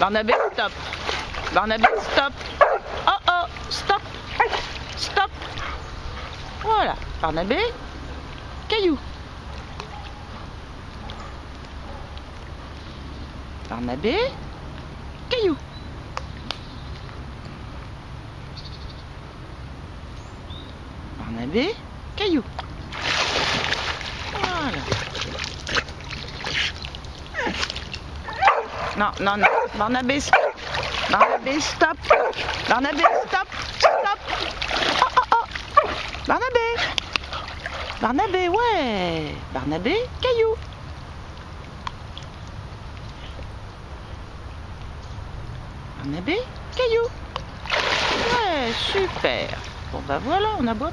Barnabé, stop. Barnabé, stop. Oh oh, stop. Stop. Voilà. Barnabé, caillou. Barnabé, caillou. Barnabé, caillou. Voilà. Non, non, non. Barnabé, stop. Barnabé, stop. Barnabé, stop. Stop. Oh, oh, oh. Barnabé. Barnabé, ouais. Barnabé, caillou. Barnabé, caillou. Ouais, super. Bon, bah voilà, on a beau.